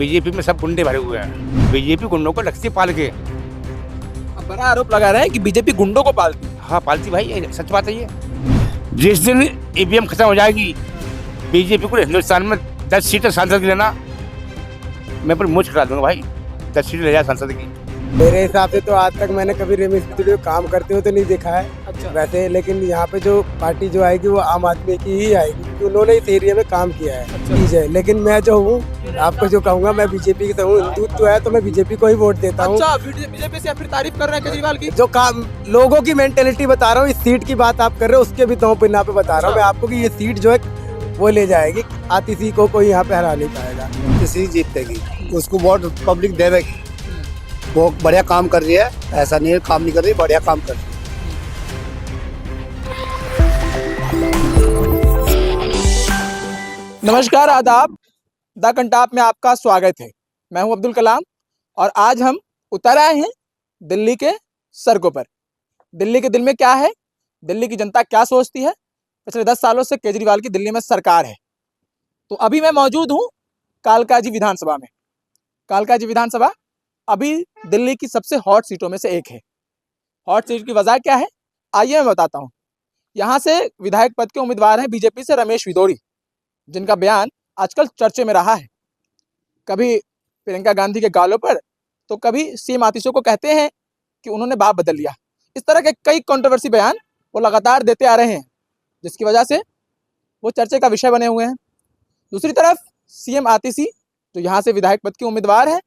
BJP में सब गुंडे भरे हुए हैं। बीजेपी गुंडों को रखती पाल के। अब बड़ा आरोप लगा रहे हैं कि बीजेपी गुंडों को पालती है। हाँ पालती भाई, ये सच बात है। ये जिस दिन ईवीएम खत्म हो जाएगी, बीजेपी को हिंदुस्तान में 10 सीटें सांसद की लेना, मैं पर मुझ करा दूंगा भाई। 10 सीटें ले जाए सांसद की। मेरे हिसाब से तो आज तक मैंने कभी रमेश बिदुड़े को काम करते हुए तो नहीं देखा है। अच्छा। वैसे लेकिन यहाँ पे जो पार्टी जो आएगी वो आम आदमी की ही आएगी, क्योंकि उन्होंने इस एरिया में काम किया है। अच्छा। चीज है, लेकिन मैं जो हूँ आपको जो कहूँगा, मैं बीजेपी की हूँ। हिंदुत्व है तो मैं बीजेपी को ही वोट देता हूँ। अच्छा, बीजेपी से फिर तारीफ कर रहे हैं केजरीवाल की। जो काम लोगों की मेंटेलिटी बता रहा हूँ, इस सीट की बात आप कर रहे हो, उसके भी दो पिन्ना पे बता रहा हूँ मैं आपको कि ये सीट जो है वो ले जाएगी। आतिशी को कोई यहाँ पे हरा नहीं पाएगा। किसी जीतेगी, उसको वोट पब्लिक देगी। वो बढ़िया काम कर रही है, ऐसा नहीं है काम नहीं कर रही, बढ़िया काम कर रही है। नमस्कार, आदाब। द कंटाप में आपका स्वागत है। मैं हूं अब्दुल कलाम और आज हम उतर आए हैं दिल्ली के सड़कों पर। दिल्ली के दिल में क्या है, दिल्ली की जनता क्या सोचती है। पिछले 10 सालों से केजरीवाल की दिल्ली में सरकार है। तो अभी मैं मौजूद हूं कालकाजी विधानसभा में। कालकाजी विधानसभा अभी दिल्ली की सबसे हॉट सीटों में से एक है। हॉट सीट की वजह क्या है, आइए मैं बताता हूं। यहाँ से विधायक पद के उम्मीदवार हैं बीजेपी से रमेश बिदोड़ी, जिनका बयान आजकल चर्चे में रहा है। कभी प्रियंका गांधी के गालों पर तो कभी सीएम आतिशी को कहते हैं कि उन्होंने बाप बदल लिया। इस तरह के कई कंट्रोवर्सी बयान वो लगातार देते आ रहे हैं, जिसकी वजह से वो चर्चे का विषय बने हुए हैं। दूसरी तरफ सीएम आतिशी जो यहाँ से विधायक पद के उम्मीदवार है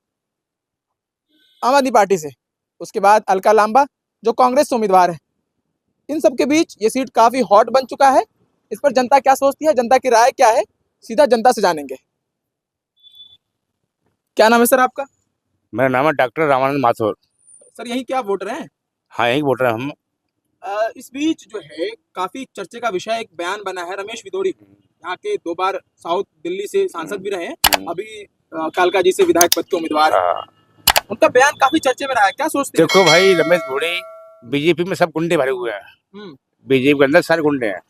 आम आदमी पार्टी से, उसके बाद अलका लांबा जो कांग्रेस से उम्मीदवार है, इन सब के बीच ये सीट काफी हॉट बन चुका है। इस पर जनता क्या सोचती है, जनता की राय क्या है, सीधा जनता से जानेंगे। क्या नाम है सर आपका? मेरा नाम है डॉक्टर रामानंद माथुर। सर यही क्या वोट रहे हैं? हाँ यही वोट रहे हैं हम। इस बीच जो है काफी चर्चे का विषय एक बयान बना है रमेश बिदोड़ी, यहाँ के 2 बार साउथ दिल्ली से सांसद भी रहे हैं, अभी कालकाजी से विधायक पद के उम्मीदवार हैं। उनका बयान काफी चर्चे में रहा है, क्या सोचते हैं? देखो भाई, रमेश बिदोड़ी, बीजेपी में सब गुंडे भरे हुए हैं। बीजेपी के अंदर सारे गुंडे हैं।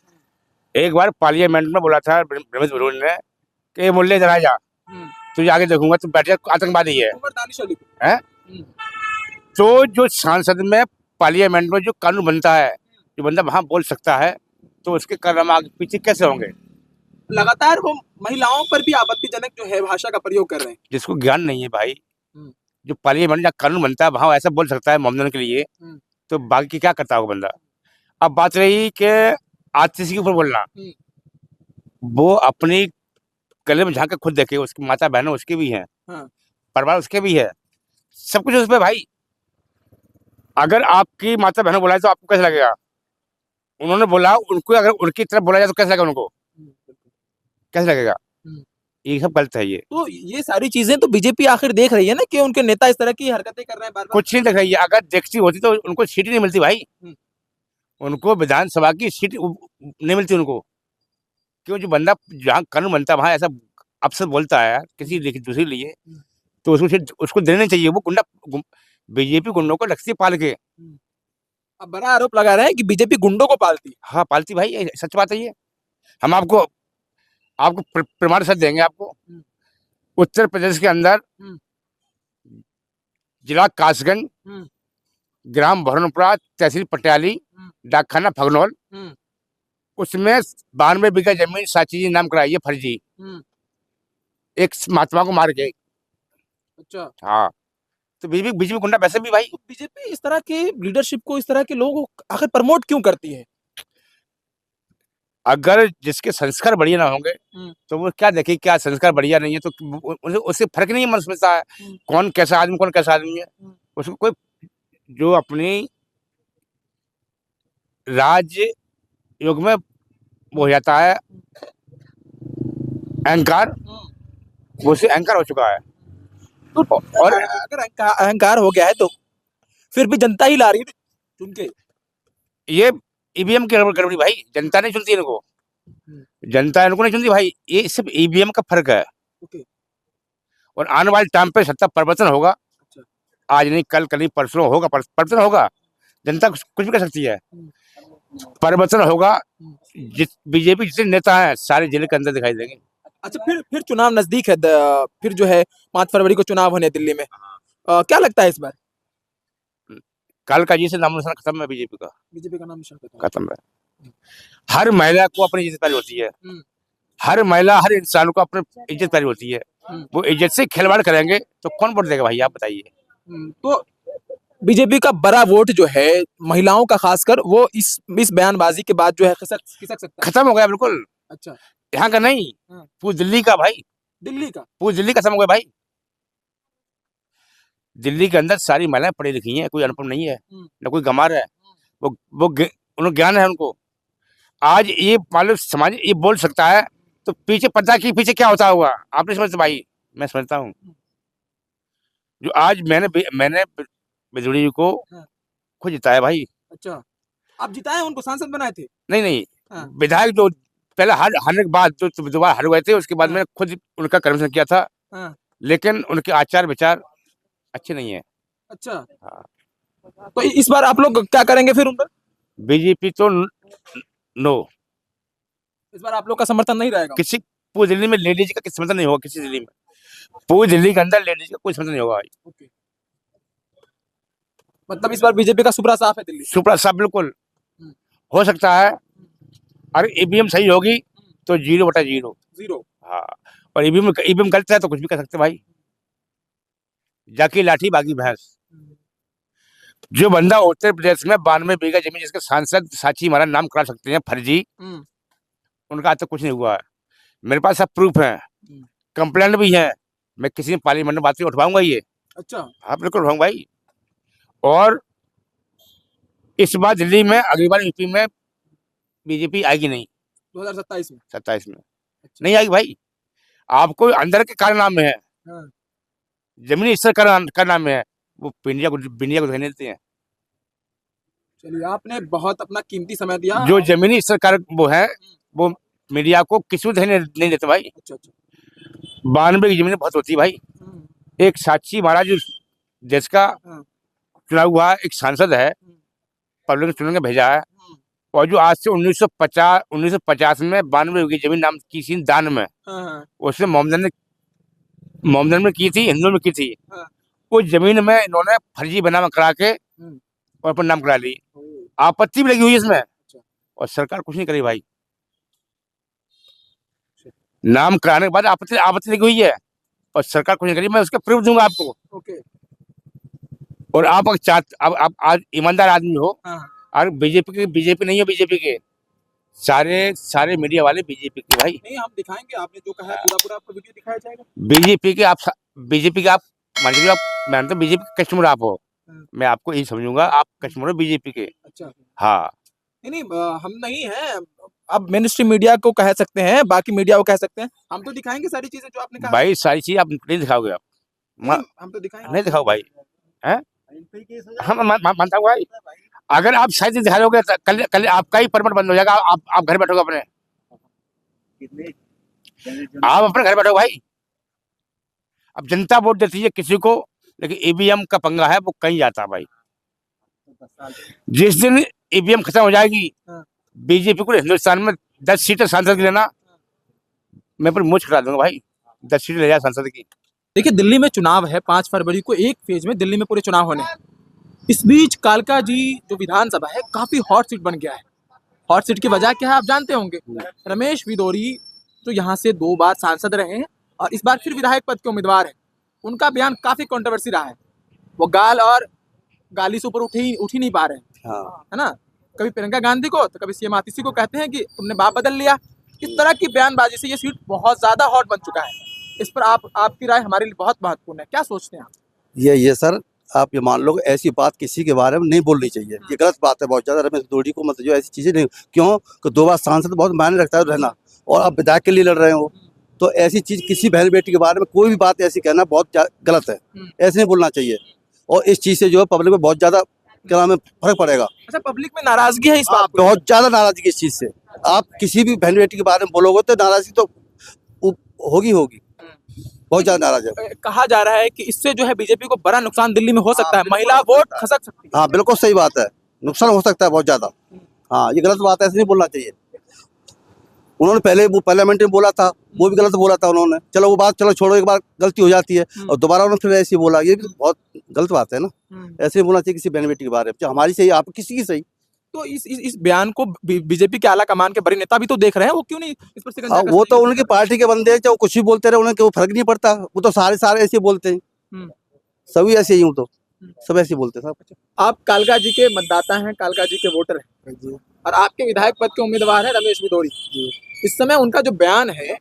एक बार पार्लियामेंट में बोला था रमेश बिदोड़ी ने कि मुल्ले इधर आ जा, तुझे आगे देखूंगा, तू बैठ जा, आतंकवादी है। तो जो सांसद में पार्लियामेंट में जो कानून बनता है, जो बंदा वहां बोल सकता है, तो उसके कर्म आगे पीछे कैसे होंगे? लगातार वो महिलाओं पर भी आपत्तिजनक जो है भाषा का प्रयोग कर रहे हैं। जिसको ज्ञान नहीं है भाई, जो पार्लियामेंट का कानून बनता है वहां ऐसा बोल सकता है मोमदन के लिए, तो बाकी क्या करता होगा बंदा? अब बात रही कि आतिशी के ऊपर बोलना, वो अपनी गले में झांक के खुद देखे, उसकी माता बहन उसके भी हैं, परिवार उसके भी है, सब कुछ उस पर भाई। अगर आपकी माता बहन बोला तो आपको कैसा लगेगा? उन्होंने बोला, उनको अगर उनकी तरफ बोला जाए तो कैसा लगेगा उनको? कैसा लगेगा? ये सब गलत है। ये तो ये सारी चीजें तो बीजेपी आखिर देख रही है ना कि उनके नेता इस तरह की हरकतें कर रहे हैं बार-बार। कुछ नहीं देख रही है। अगर देखती होती तो उनको सीट ही नहीं मिलती भाई। उनको विधानसभा की सीट नहीं मिलती उनको, क्यों? जो बंदा जहाँ कानून बनता है वहां ऐसा अफसर बोलता है किसी दूसरे लिए, तो उसको देना चाहिए। वो गुंडा, बीजेपी गुंडों को रखती पाल के। अब बड़ा आरोप लगा रहे हैं कि बीजेपी गुंडों को पालती है। हाँ पालती भाई, ये सच बात है। ये हम आपको प्रमाण सच देंगे आपको। उत्तर प्रदेश के अंदर जिला कासगंज, ग्राम भरनपुरा, तहसील पटियाली, डाकखाना फगनौल, उसमें 92 बीघा जमीन साची जी नाम कराई है फर्जी, एक महात्मा को मार के। अच्छा। हाँ, तो बीजेपी गुंडा वैसे भी भाई। बीजेपी इस तरह के लीडरशिप को, इस तरह के लोगों को आखिर प्रमोट क्यों करती है? अगर जिसके संस्कार बढ़िया ना होंगे तो वो क्या देखे क्या संस्कार बढ़िया नहीं है, तो उससे फर्क नहीं मन समझता है कौन कैसा आदमी, कौन कैसा आदमी है। उसको कोई जो अपनी राज युग में वो हो जाता है अहंकार, वो उससे अहंकार हो चुका है। और अगर अहंकार हो गया है तो फिर भी जनता ही ला रही है चुन के। ये ईवीएम की गड़बड़ी भाई, जनता नहीं चुनती इनको, जनता इनको नहीं चुनती भाई। ये सिर्फ ईवीएम का फर्क है। और आने वाले टाइम पे सत्ता परिवर्तन होगा। आज नहीं कल, कल नहीं परसों होगा, परिवर्तन होगा। जनता कुछ भी कर सकती है, परिवर्तन होगा। बीजेपी जितने नेता हैं सारे जिले के अंदर दिखाई देंगे। अच्छा, फिर चुनाव नजदीक है, फिर जो है 5 फरवरी को चुनाव होने हैं दिल्ली में। क्या लगता है इस बार? कल का जी से नाम निशान खत्म है बीजेपी का, बीजेपी का नाम निशान खत्म है। खत्म है। हर महिला को अपनी इज्जत प्यारी होती है, हम्म। हर महिला हर इंसान को अपनी इज्जत प्यारी होती है। हम्म। वो इज्जत से खिलवाड़ करेंगे तो कौन वोट देगा भाई, आप बताइए। तो बीजेपी का बड़ा वोट जो है महिलाओं का खासकर, वो इस बयानबाजी के बाद जो है खिसक सकता है। खत्म हो गया बिल्कुल। अच्छा, यहाँ का नहीं, हाँ। पूरी दिल्ली का भाई, दिल्ली का पूरी दिल्ली खत्म हो गया भाई। दिल्ली के अंदर सारी महिलाएं पढ़ी लिखी हैं, कोई अनपढ़ नहीं है, न कोई गंवार है। उन्हें ज्ञान है उनको। आज ये मालूम समाज ये बोल सकता है तो पीछे पर्दा के पीछे क्या होता होगा आप नहीं समझते भाई, मैं समझता हूँ। जो आज मैंने बिजली को हाँ। खुद जिताया भाई। अच्छा, आप जिताए उनको, सांसद बनाए थे? नहीं, हाँ। विधायक जो पहले हारने के बाद जो दोबारा हार हुए थे, उसके बाद हाँ। मैंने खुद उनका कमीशन किया था। हाँ। लेकिन उनके आचार विचार अच्छे नहीं है। अच्छा, हाँ। तो इस बार आप लोग क्या करेंगे फिर उन पर? बीजेपी तो नो, इस बार आप लोग का समर्थन नहीं रहेगा? किसी पूरी दिल्ली में लेडीज का किसी समर्थन नहीं होगा, किसी दिल्ली में, पूरी दिल्ली के अंदर लेडीज का कोई समर्थन नहीं होगा भाई। ओके, मतलब इस बार बीजेपी का सुपड़ा साफ है दिल्ली? सुपड़ा साफ बिल्कुल हो सकता है। अगर ईवीएम सही होगी तो 0/0। हाँ, और ईवीएम गलत है तो कुछ भी कर सकते भाई। जाकी लाठी बागी भैंस। जो बंदा उत्तर प्रदेश में 92 बीघा जमीन जिसके सांसद साक्षी महाराज नाम करा सकते हैं फर्जी, उनका आज तक कुछ नहीं हुआ है। मेरे पास सब प्रूफ है, कंप्लेंट भी है। मैं किसी पार्लियामेंट में बात उठवाऊंगा ये। अच्छा, हाँ बिल्कुल उठाऊंगा भाई। और इस बार दिल्ली में अगली बार यूपी में बीजेपी आएगी नहीं, 2027 में? 27 में नहीं आएगी भाई। आपको अंदर के कारनामे है, जमीनी स्तर का नाम है, वो बिंडिया को देखने देते हैं। चलिए, आपने बहुत अपना कीमती समय दिया। जो जमीनी स्तर का वो है वो मीडिया को किसी को देखने नहीं देते भाई। अच्छा, 92 की जमीन बहुत होती है भाई। एक साक्षी महाराज देश का चुनाव हुआ, एक सांसद है, पब्लिक ने चुन के भेजा है। और जो आज से 1950 में 92 की जमीन नाम की थी दान में, उसमें मोहम्मदन में की थी, हिंदुओं में की थी। उस जमीन में इन्होंने फर्जी बनामा करा के और अपना नाम करा ली। आपत्ति भी लगी हुई इसमें, और सरकार कुछ नहीं करी भाई। नाम कराने के बाद आपत्ति लगी हुई है और सरकार कुछ नहीं करी। मैं उसका प्रूफ दूंगा आपको। और आप आज ईमानदार आदमी हो, और बीजेपी नहीं हो, बीजेपी के सारे मीडिया वाले बीजेपी के भाई। नहीं, हम दिखाएंगे, आपने जो कहा है पूरा आपको वीडियो दिखाया जाएगा। बीजेपी के आप मान लीजिए, आप मानते हो बीजेपी के कस्टमर आप हो, मैं आपको यही समझूंगा आप कस्टमर हो बीजेपी के। अच्छा, हाँ। नहीं, हम नहीं है। अब मेन स्ट्रीम मीडिया को कह सकते हैं, बाकी मीडिया को कह सकते हैं, हम तो दिखाएंगे सारी चीजें जो आपने कहा भाई। सारी चीज आप नहीं दिखाओगे, आप हम तो दिखाएंगे, नहीं दिखाओ भाई, हैं? हम मानता हूँ भाई। अगर आप शायद दिखाओगे कल आपका ही परमिट बंद हो जाएगा। आप घर बैठोगे अपने, आप अपने घर बैठो भाई। अब जनता वोट देती है किसी को, लेकिन ईवीएम का पंगा है, वो कहीं जाता है भाई। जिस दिन ईवीएम खत्म हो जाएगी, बीजेपी को हिंदुस्तान में 10 सीटें सांसद की लेना, मैं पर मुझ करा दूंगा भाई। 10 सीटें ले जाए सांसद की। देखिए, दिल्ली में चुनाव है 5 फरवरी को, एक फेज में दिल्ली में पूरे चुनाव होने हैं। इस बीच कालका जी जो विधानसभा है काफी हॉट सीट बन गया है। हॉट सीट की वजह क्या है आप जानते होंगे। रमेश विदोरी तो यहाँ से 2 बार सांसद रहे हैं और इस बार फिर विधायक पद के उम्मीदवार है। उनका बयान काफी कंट्रोवर्सी रहा है। वो गाली से ऊपर उठ ही नहीं पा रहे हैं, है ना। कभी प्रियंका गांधी को तो कभी सीएम आतिशी को कहते हैं कि तुमने बाप बदल लिया। इस तरह की बयानबाजी से ये सीट बहुत ज्यादा हॉट बन चुका है। इस पर आपकी राय हमारे लिए बहुत महत्वपूर्ण है। क्या सोचते हैं आप? ये सर, आप ये मान लो ऐसी बात किसी के बारे में नहीं बोलनी चाहिए। ये गलत बात है बहुत ज्यादा। रमेश विदोरी को मतलब जो ऐसी चीजें नहीं, क्यों कि 2 बार सांसद बहुत मायने रखता है रहना, और आप विधायक के लिए लड़ रहे हो, तो ऐसी चीज किसी बहन बेटी के बारे में कोई भी बात ऐसी कहना बहुत गलत है। ऐसे नहीं बोलना चाहिए। और इस चीज से जो है पब्लिक में बहुत ज्यादा क्या नाम है फर्क पड़ेगा। अच्छा, पब्लिक में नाराजगी है इस बात पर? बहुत ज्यादा नाराजगी इस चीज से। आप किसी भी बहन बेटी के बारे में बोलोगे तो नाराजगी तो होगी, बहुत ज्यादा नाराज है। कहा जा रहा है कि इससे जो है बीजेपी को बड़ा नुकसान दिल्ली में हो सकता है, महिला वोट खसक सकती है। हाँ बिल्कुल सही बात है, नुकसान हो सकता है बहुत ज्यादा। हाँ, ये गलत बात है, ऐसे नहीं बोलना चाहिए। उन्होंने पहले वो पार्लियामेंट में बोला था, वो भी गलत बोला था उन्होंने। चलो वो बात चलो छोड़ो, एक बार गलती हो जाती है और दोबारा उन्होंने फिर ऐसे ही बोला, ये भी बहुत गलत बात है ना। ऐसे नहीं बोलना चाहिए किसी बहन बेटी के बारे में, चाहे हमारी सही आप किसी की सही। तो इस बयान को बीजेपी के आला कमान के बड़े नेता भी तो देख रहे हैं, वो क्यों नहीं इस पर शिकंजा हाँ, कसते वो तो हैं? उनकी पार्टी के बंदे हैं, चाहे वो कुछ भी बोलते रहे, उन्हें कोई फर्क नहीं पड़ता। वो तो सारे सारे ऐसे ही बोलते हैं, हम्म। सभी ऐसे ही हूँ तो सब ऐसे ही बोलते हैं सब। आप कालका जी के मतदाता हैं, कालका जी के वोटर हैं और आपके विधायक पद के उम्मीदवार हैं रमेश बिदोड़ी जी। इस समय उनका जो बयान है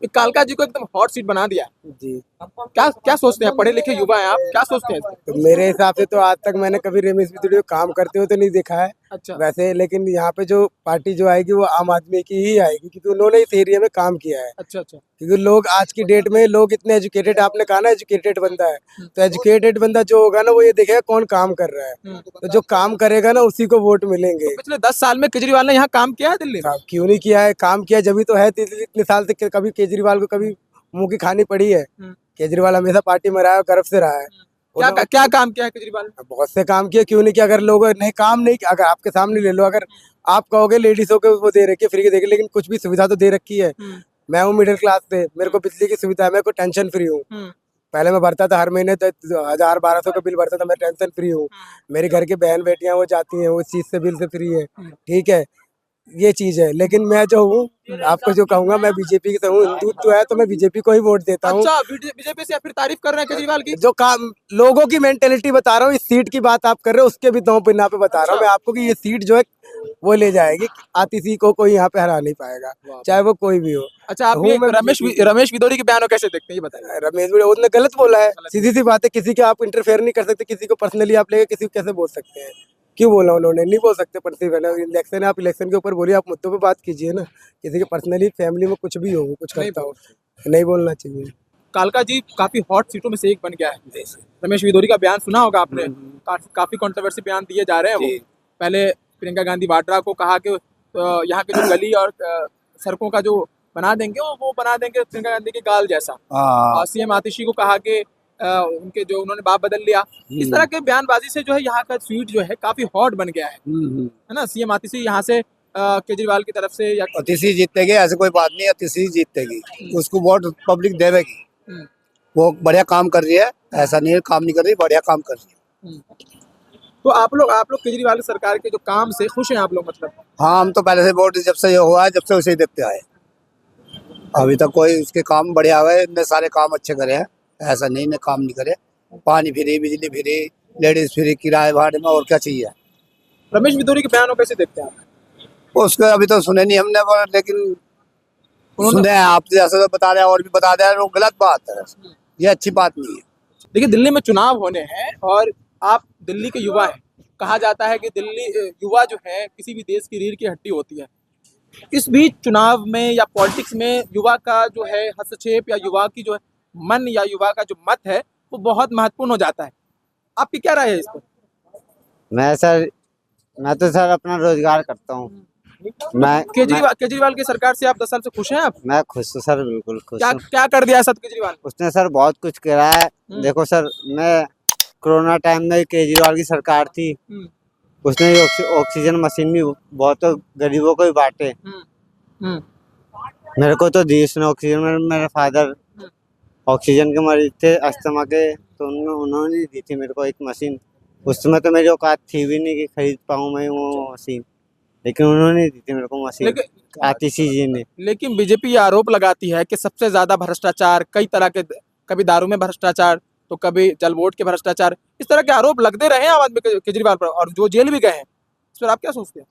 ये कालका जी को एकदम हॉट सीट बना दिया है जी। क्या क्या सोचते हैं, पढ़े लिखे युवा हैं आप, क्या सोचते हैं? तो मेरे हिसाब से तो आज तक मैंने कभी रमेश बिदोड़ी को काम करते हुए तो नहीं देखा है अच्छा। वैसे, लेकिन यहाँ पे जो पार्टी जो आएगी वो आम आदमी की ही आएगी, क्योंकि उन्होंने इस एरिया में काम किया है। अच्छा अच्छा। क्योंकि लोग आज की डेट में लोग इतने एजुकेटेड, आपने कहा ना एजुकेटेड बंदा है, तो एजुकेटेड बंदा जो होगा ना वो ये देखेगा कौन काम कर रहा है, तो जो काम करेगा ना उसी को वोट मिलेंगे। तो पिछले 10 साल में केजरीवाल ने यहाँ काम किया है दिल्ली में? क्यों नहीं किया है, काम किया जब भी तो है। इतने साल से कभी केजरीवाल को कभी मुंह की खानी पड़ी है? केजरीवाल हमेशा पार्टी में रहा है और गर्व से रहा है। क्या काम किया है केजरीवाल ने? बहुत से काम किए, क्यों नहीं किया। अगर लोग नहीं काम नहीं, अगर आपके सामने ले लो, अगर आप कहोगे लेडीजों को वो दे रखी है फ्री के, देखे, लेकिन कुछ भी सुविधा तो दे रखी है। मैं हूँ मिडिल क्लास से, मेरे को बिजली की सुविधा है, मेरे को टेंशन फ्री हूँ। पहले मैं भरता था हर महीने 1000-1200 का बिल भरता था, मैं टेंशन फ्री हूँ। मेरे घर की बहन बेटियां वो जाती हैं, वो चीज से बिल से फ्री है। ठीक है, ये चीज है। लेकिन मैं जो हूँ आपको जो कहूंगा, मैं बीजेपी से हूँ, हिंदुत्व है तो मैं बीजेपी को ही वोट देता हूँ। अच्छा, बीजेपी से फिर तारीफ कर रहे हैं केजरीवाल की? जो काम लोगों की मेंटेलिटी बता रहा हूँ, इस सीट की बात आप कर रहे हो उसके भी दो पिन्ना पे बता रहा हूँ मैं आपको कि ये सीट जो है वो ले जाएगी, आतिशी को कोई यहाँ पे हरा नहीं पाएगा, चाहे वो कोई भी हो। अच्छा, आप ये रमेश बिदोड़ी के बयान को कैसे देखते हैं ये बताइए? रमेश बिदोड़ी उसने गलत बोला है, सीधी सी बात है। किसी के आप इंटरफेयर नहीं कर सकते, किसी को पर्सनली आप लेके किसी को कैसे बोल सकते हैं? क्यों बोला उन्होंने? नहीं बोल सकते पर्सनली। इलेक्शन है, आप इलेक्शन के ऊपर बोलिए, आप मुद्दों पे बात कीजिए ना। किसी के पर्सनली फैमिली में कुछ भी हो, कुछ करता हो, नहीं बोलना चाहिए। कालका जी काफी हॉट सीटों में से एक बन गया है। रमेश बिदोड़ी का बयान सुना होगा आपने, काफी कंट्रोवर्सी बयान दिए जा रहे हैं वो। पहले प्रियंका गांधी वाड्रा को कहा कि यहाँ के जो गली और सड़कों का जो बना देंगे वो बना देंगे प्रियंका गांधी के गाल जैसा। और सीएम आतिशी को कहा कि उनके जो उन्होंने बाप बदल लिया। इस तरह के बयानबाजी से जो है यहाँ का सीट जो है काफी हॉट बन गया है ना। सीएम आतिशी यहाँ से केजरीवाल की तरफ से या आतिशी जीतेगी, ऐसे कोई बात नहीं, आतिशी जीतेगी, उसको वोट पब्लिक देगी। वो बढ़िया काम कर रही है, ऐसा नहीं है काम नहीं कर रही, बढ़िया काम कर रही है। तो आप लोग केजरीवाल सरकार के जो काम से खुश हैं आप लोग? मतलब हाँ, हम तो पहले से वोट जब से ये हुआ है, जब से उसे ही देखते आए, अभी तक कोई उसके काम बढ़िया हुए, इतने सारे काम अच्छे करे हैं, ऐसा नहीं ने काम नहीं करे। पानी फ्री, बिजली फ्री, लेडीज फ्री, किराए भाड़े में, और क्या चाहिए। रमेश बिदोड़ी के बयानों कैसे देखते हैं आप? उसके अभी तो सुने नहीं हमने, लेकिन सुने हैं आप जैसे तो बता रहे हैं और भी बता रहे हैं, वो गलत बात है, ये अच्छी बात नहीं है। देखिए, दिल्ली में चुनाव होने हैं और आप दिल्ली के युवा हैं। कहा जाता है कि दिल्ली युवा जो है किसी भी देश की रीढ़ की हड्डी होती है। इस बीच चुनाव में या पॉलिटिक्स में युवा का जो है हस्तक्षेप या युवा की जो मन या युवा का जो मत है वो बहुत महत्वपूर्ण हो जाता है। आपकी क्या राय है इस पर? मैं तो सर अपना रोजगार करता हूँ। मैं केजरीवाल की सरकार से आप 10 साल से खुश हैं आप? मैं खुश हूँ सर, बिल्कुल खुश हूँ। क्या कर दिया सर केजरीवाल? उसने सर बहुत कुछ करा है। देखो सर, मैं कोरोना टाइम में केजरीवाल की सरकार थी, उसने ऑक्सीजन मशीन भी बहुत गरीबों को भी बांटे। मेरे को तो दी उसने ऑक्सीजन। मेरे फादर ऑक्सीजन के मरीज थे, अस्थमा के, तो उन्होंने दी थी मेरे को एक मशीन। उस समय तो मेरी औकात थी भी नहीं कि खरीद पाऊँ मैं वो मशीन, लेकिन उन्होंने दी थी मेरे को मशीन, आतिशी जी ने। लेकिन बीजेपी ये आरोप लगाती है कि सबसे ज्यादा भ्रष्टाचार, कई तरह के, कभी दारू में भ्रष्टाचार तो कभी जल बोर्ड के भ्रष्टाचार, इस तरह के आरोप लगते रहे हैं आम आदमी केजरीवाल पर, और जो जेल भी गए हैं। इस पर आप क्या सोचते हैं?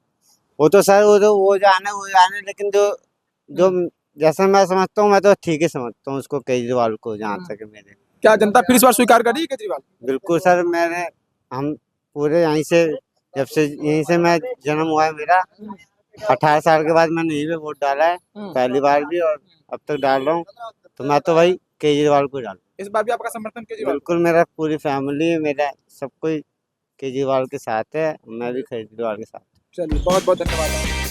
वो तो सर वो जाने, लेकिन जो जैसा मैं समझता हूँ, मैं तो ठीक ही समझता हूँ उसको, केजरीवाल को, जहाँ तक मेरे। क्या जनता फिर इस बार स्वीकार कर रही है केजरीवाल? बिल्कुल सर, हम पूरे जब से यहीं से मैं जन्म हुआ है मेरा, 18 साल के बाद मैंने यहीं पे वोट डाला है, पहली बार भी, और अब तक डाल रहा हूँ। तो मैं तो भाई केजरीवाल को डाल। इस बार भी आपका समर्थन केजरीवाल? बिल्कुल, मेरा पूरी फैमिली, मेरा सब कोई केजरीवाल के साथ है, मैं भी केजरीवाल के साथ। चलिए, बहुत बहुत धन्यवाद।